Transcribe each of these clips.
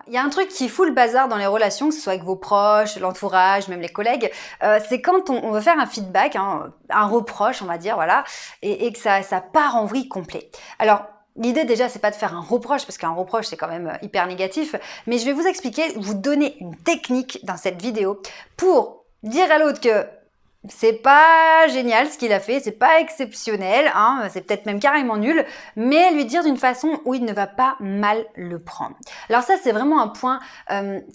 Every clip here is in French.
il y a un truc qui fout le bazar dans les relations, que ce soit avec vos proches, l'entourage, même les collègues, c'est quand on veut faire un feedback, hein, un reproche, on va dire, voilà, et que ça part en vrille complet. Alors, l'idée déjà, c'est pas de faire un reproche, parce qu'un reproche, c'est quand même hyper négatif, mais je vais vous expliquer, vous donner une technique dans cette vidéo pour dire à l'autre que c'est pas génial ce qu'il a fait, c'est pas exceptionnel, hein, c'est peut-être même carrément nul, mais lui dire d'une façon où il ne va pas mal le prendre. Alors ça, c'est vraiment un point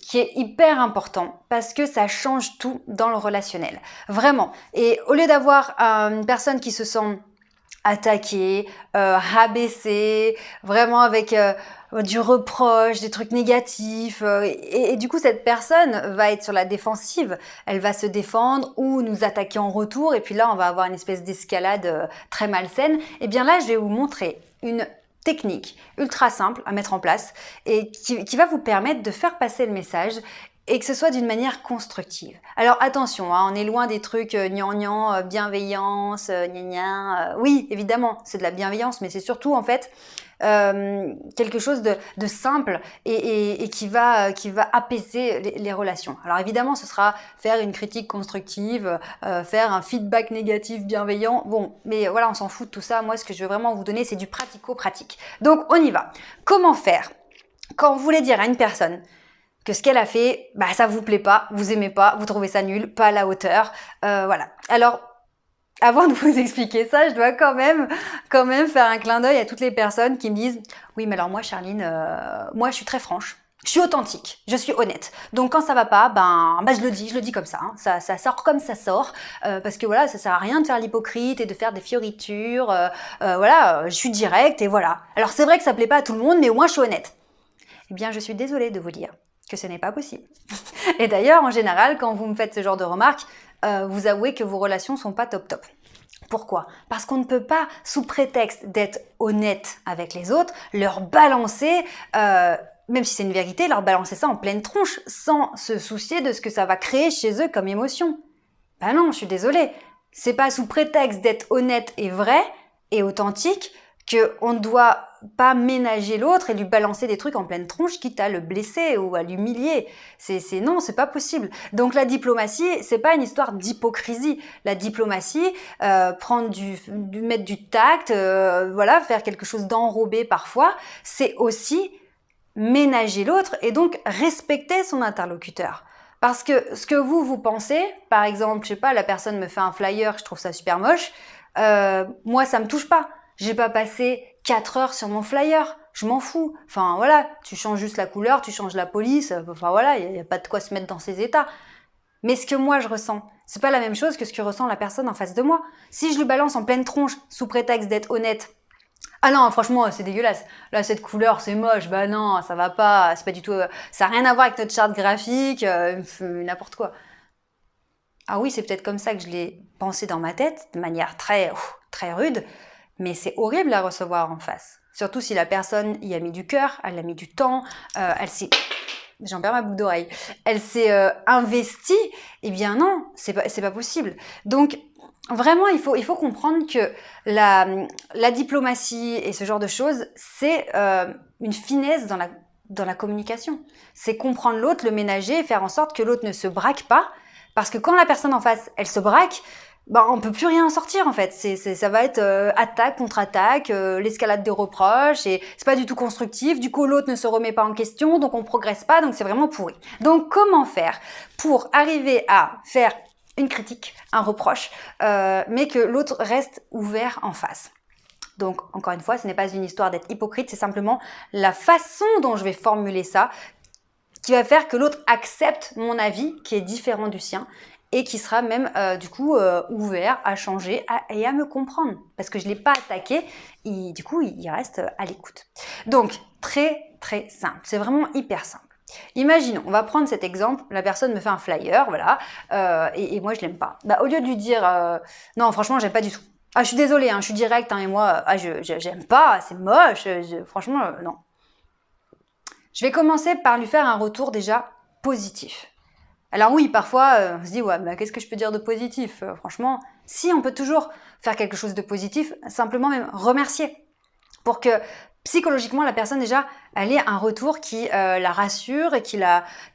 qui est hyper important parce que ça change tout dans le relationnel. Vraiment. Et au lieu d'avoir une personne qui se sent attaquée, rabaissée, vraiment avec du reproche, des trucs négatifs. Et du coup, cette personne va être sur la défensive. Elle va se défendre ou nous attaquer en retour. Et puis là, on va avoir une espèce d'escalade très malsaine. Et bien là, je vais vous montrer une technique ultra simple à mettre en place et qui va vous permettre de faire passer le message et que ce soit d'une manière constructive. Alors attention, hein, on est loin des trucs gnangnan, bienveillance, gna. Oui, évidemment, c'est de la bienveillance, mais c'est surtout en fait quelque chose de simple et qui va apaiser les relations. Alors évidemment, ce sera faire une critique constructive, faire un feedback négatif bienveillant. Bon, mais voilà, on s'en fout de tout ça. Moi, ce que je veux vraiment vous donner, c'est du pratico-pratique. Donc, on y va. Comment faire quand vous voulez dire à une personne que ce qu'elle a fait, bah ça vous plaît pas, vous aimez pas, vous trouvez ça nul, pas à la hauteur, voilà. Alors, avant de vous expliquer ça, je dois quand même faire un clin d'œil à toutes les personnes qui me disent « Oui, mais alors moi, Charline, moi, je suis très franche. Je suis authentique, je suis honnête. Donc quand ça va pas, je le dis comme ça. Hein. Ça sort comme ça sort, parce que voilà, ça sert à rien de faire l'hypocrite et de faire des fioritures. Voilà, je suis directe et voilà. Alors c'est vrai que ça plaît pas à tout le monde, mais au moins je suis honnête. Eh bien, je suis désolée de vous dire que ce n'est pas possible. Et d'ailleurs, en général, quand vous me faites ce genre de remarques, vous avouez que vos relations sont pas top top. Pourquoi? Parce qu'on ne peut pas, sous prétexte d'être honnête avec les autres, leur balancer, même si c'est une vérité, leur balancer ça en pleine tronche, sans se soucier de ce que ça va créer chez eux comme émotion. Ben non, je suis désolée. C'est pas sous prétexte d'être honnête et vrai et authentique qu'on ne doit pas ménager l'autre et lui balancer des trucs en pleine tronche, quitte à le blesser ou à l'humilier. Non, c'est pas possible. Donc la diplomatie, c'est pas une histoire d'hypocrisie. La diplomatie, mettre du tact, voilà, faire quelque chose d'enrobé parfois, c'est aussi ménager l'autre et donc respecter son interlocuteur. Parce que ce que vous pensez, par exemple, je sais pas, la personne me fait un flyer, je trouve ça super moche, moi ça me touche pas. J'ai pas passé 4 heures sur mon flyer, je m'en fous. Enfin voilà, tu changes juste la couleur, tu changes la police, enfin voilà, il y a pas de quoi se mettre dans ces états. Mais ce que moi je ressens, c'est pas la même chose que ce que ressent la personne en face de moi. Si je lui balance en pleine tronche, sous prétexte d'être honnête, ah non, franchement, c'est dégueulasse. Là, cette couleur, c'est moche. Bah non, ça va pas. C'est pas du tout. Ça n'a rien à voir avec notre charte graphique, n'importe quoi. Ah oui, c'est peut-être comme ça que je l'ai pensé dans ma tête, de manière très rude, mais c'est horrible à recevoir en face. Surtout si la personne y a mis du cœur, elle a mis du temps, elle s'est... J'en perds ma boucle d'oreille. Elle s'est investie. Eh bien non, c'est pas possible. Donc, vraiment, il faut comprendre que la diplomatie et ce genre de choses, c'est une finesse dans la communication. C'est comprendre l'autre, le ménager et faire en sorte que l'autre ne se braque pas. Parce que quand la personne en face, elle se braque, on peut plus rien en sortir en fait. Ça va être attaque, contre-attaque, l'escalade des reproches et c'est pas du tout constructif. Du coup, l'autre ne se remet pas en question, donc on progresse pas, donc c'est vraiment pourri. Donc, comment faire pour arriver à faire une critique, un reproche, mais que l'autre reste ouvert en face? Donc, encore une fois, ce n'est pas une histoire d'être hypocrite, c'est simplement la façon dont je vais formuler ça qui va faire que l'autre accepte mon avis qui est différent du sien et qui sera même du coup ouvert à changer et à me comprendre parce que je ne l'ai pas attaqué et du coup il reste à l'écoute. Donc très simple, c'est vraiment hyper simple. Imaginons, on va prendre cet exemple, la personne me fait un flyer, voilà, et moi je l'aime pas. Au lieu de lui dire non franchement j'aime pas du tout. Ah je suis désolée, hein, je suis directe et moi j'aime pas, c'est moche, franchement non. Je vais commencer par lui faire un retour déjà positif. Alors oui, parfois, on se dit, ouais, mais qu'est-ce que je peux dire de positif? Franchement, si, on peut toujours faire quelque chose de positif, simplement même remercier. Pour que psychologiquement, la personne déjà, elle ait un retour qui la rassure et qui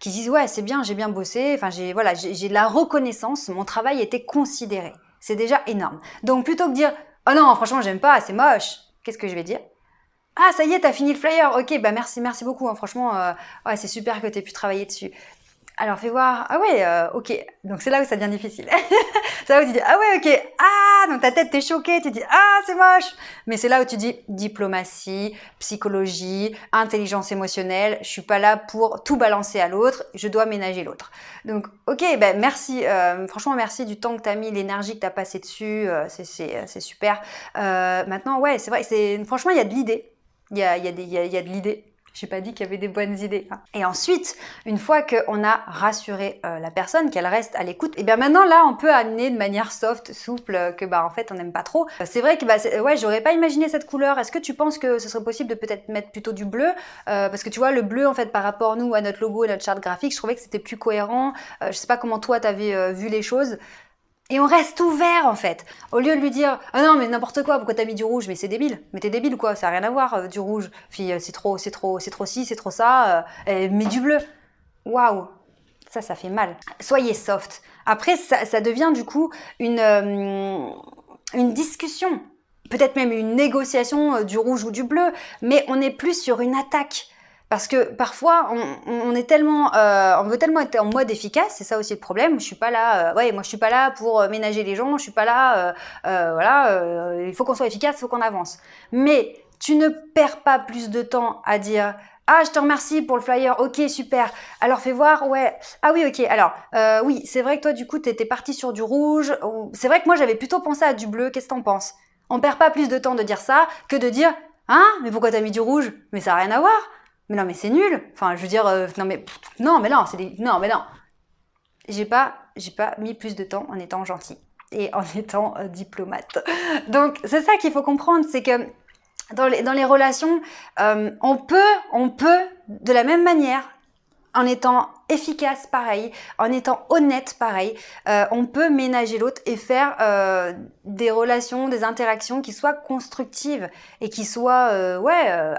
dise ouais, c'est bien, j'ai bien bossé, enfin j'ai de la reconnaissance, mon travail était considéré. C'est déjà énorme. Donc plutôt que de dire oh non, franchement, j'aime pas, c'est moche, qu'est-ce que je vais dire? Ah, ça y est, t'as fini le flyer. Ok, bah merci beaucoup. Hein, franchement, ouais, c'est super que t'aies pu travailler dessus. Alors fais voir. Ah ouais, ok. Donc c'est là où ça devient difficile. C'est là où tu dis ah ouais, ok. Ah, dans ta tête t'es choqué, tu dis ah c'est moche. Mais c'est là où tu dis diplomatie, psychologie, intelligence émotionnelle. Je suis pas là pour tout balancer à l'autre. Je dois ménager l'autre. Donc ok, ben merci. Franchement merci du temps que t'as mis, l'énergie que t'as passé dessus. C'est super. Maintenant ouais, c'est vrai. Franchement il y a de l'idée. Il y a de l'idée. J'ai pas dit qu'il y avait des bonnes idées. Et ensuite, une fois qu'on a rassuré la personne, qu'elle reste à l'écoute, et bien maintenant là, on peut amener de manière soft, souple, que bah en fait on n'aime pas trop. C'est vrai que bah ouais, j'aurais pas imaginé cette couleur. Est-ce que tu penses que ce serait possible de peut-être mettre plutôt du bleu parce que tu vois le bleu en fait par rapport nous à notre logo et notre charte graphique, je trouvais que c'était plus cohérent. Je sais pas comment toi t'avais vu les choses. Et on reste ouvert en fait. Au lieu de lui dire ah non mais n'importe quoi, pourquoi t'as mis du rouge? Mais c'est débile. Mais t'es débile ou quoi? Ça n'a rien à voir du rouge. Fille, c'est trop ci, c'est trop ça. Mets du bleu. Waouh, ça fait mal. Soyez soft. Après ça devient du coup une discussion, peut-être même une négociation du rouge ou du bleu, mais on n'est plus sur une attaque. Parce que parfois, on est tellement, on veut tellement être en mode efficace, c'est ça aussi le problème. Je suis pas là, moi je suis pas là pour ménager les gens, je suis pas là, il faut qu'on soit efficace, il faut qu'on avance. Mais tu ne perds pas plus de temps à dire ah je te remercie pour le flyer, ok super. Alors fais voir, ouais, ah oui ok. Alors oui, c'est vrai que toi du coup t'étais parti sur du rouge. C'est vrai que moi j'avais plutôt pensé à du bleu. Qu'est-ce que t'en penses? On perd pas plus de temps de dire ça que de dire hein, mais pourquoi t'as mis du rouge? Mais ça a rien à voir. Mais non, mais c'est nul. Enfin, je veux dire, non, mais non, non, mais non. J'ai pas mis plus de temps en étant gentil et en étant diplomate. Donc, c'est ça qu'il faut comprendre, c'est que dans les relations, on peut, de la même manière, en étant efficace pareil, en étant honnête pareil, on peut ménager l'autre et faire des relations, des interactions qui soient constructives et qui soient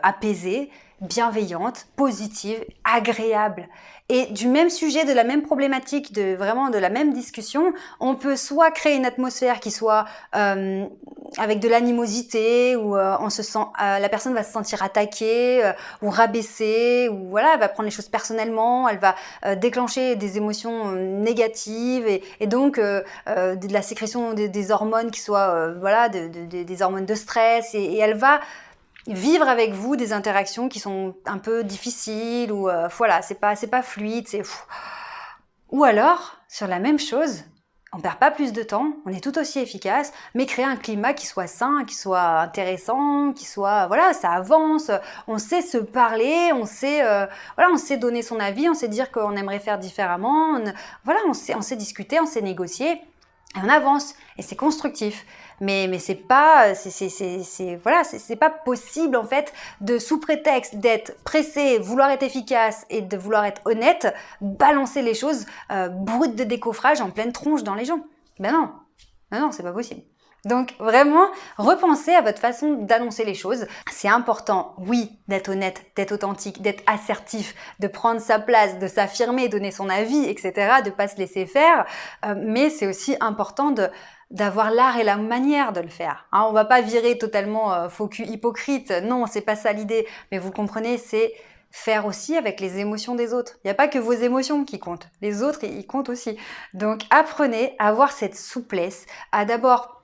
apaisées, bienveillantes, positives, agréables. Et du même sujet, de la même problématique, de la même discussion, on peut soit créer une atmosphère qui soit avec de l'animosité, où la personne va se sentir attaquée ou rabaissée, ou voilà, elle va prendre les choses personnellement, elle va déclencher des émotions négatives et donc de la sécrétion des hormones qui soient des hormones de stress et elle va vivre avec vous des interactions qui sont un peu difficiles ou voilà, c'est pas fluide, ou alors sur la même chose, on perd pas plus de temps, on est tout aussi efficace, mais créer un climat qui soit sain, qui soit intéressant, qui soit voilà, ça avance, on sait se parler, on sait donner son avis, on sait dire qu'on aimerait faire différemment, on sait discuter, on sait négocier. Et on avance et c'est constructif, mais c'est pas possible en fait de sous prétexte d'être pressé, vouloir être efficace et de vouloir être honnête, balancer les choses brutes de décoffrage en pleine tronche dans les gens. Ben non, c'est pas possible. Donc vraiment, repensez à votre façon d'annoncer les choses. C'est important, oui, d'être honnête, d'être authentique, d'être assertif, de prendre sa place, de s'affirmer, donner son avis, etc., de pas se laisser faire. Mais c'est aussi important d'avoir l'art et la manière de le faire. Hein, on va pas virer totalement faux cul hypocrite. Non, c'est pas ça l'idée. Mais vous comprenez, c'est faire aussi avec les émotions des autres. Il n'y a pas que vos émotions qui comptent. Les autres, ils comptent aussi. Donc apprenez à avoir cette souplesse, à d'abord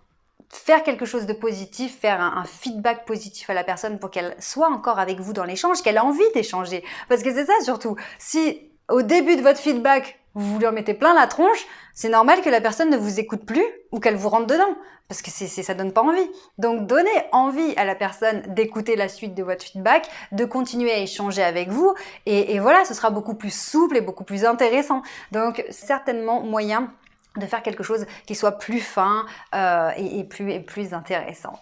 faire quelque chose de positif, faire un feedback positif à la personne pour qu'elle soit encore avec vous dans l'échange, qu'elle a envie d'échanger. Parce que c'est ça surtout. Si au début de votre feedback, vous lui en mettez plein la tronche, c'est normal que la personne ne vous écoute plus ou qu'elle vous rentre dedans. Parce que ça donne pas envie. Donc donnez envie à la personne d'écouter la suite de votre feedback, de continuer à échanger avec vous. Et voilà, ce sera beaucoup plus souple et beaucoup plus intéressant. Donc certainement moyen de faire quelque chose qui soit plus fin et plus intéressant.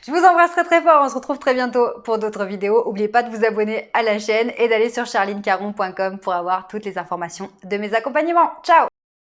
Je vous embrasse très très fort, on se retrouve très bientôt pour d'autres vidéos. N'oubliez pas de vous abonner à la chaîne et d'aller sur charlinecaron.com pour avoir toutes les informations de mes accompagnements. Ciao!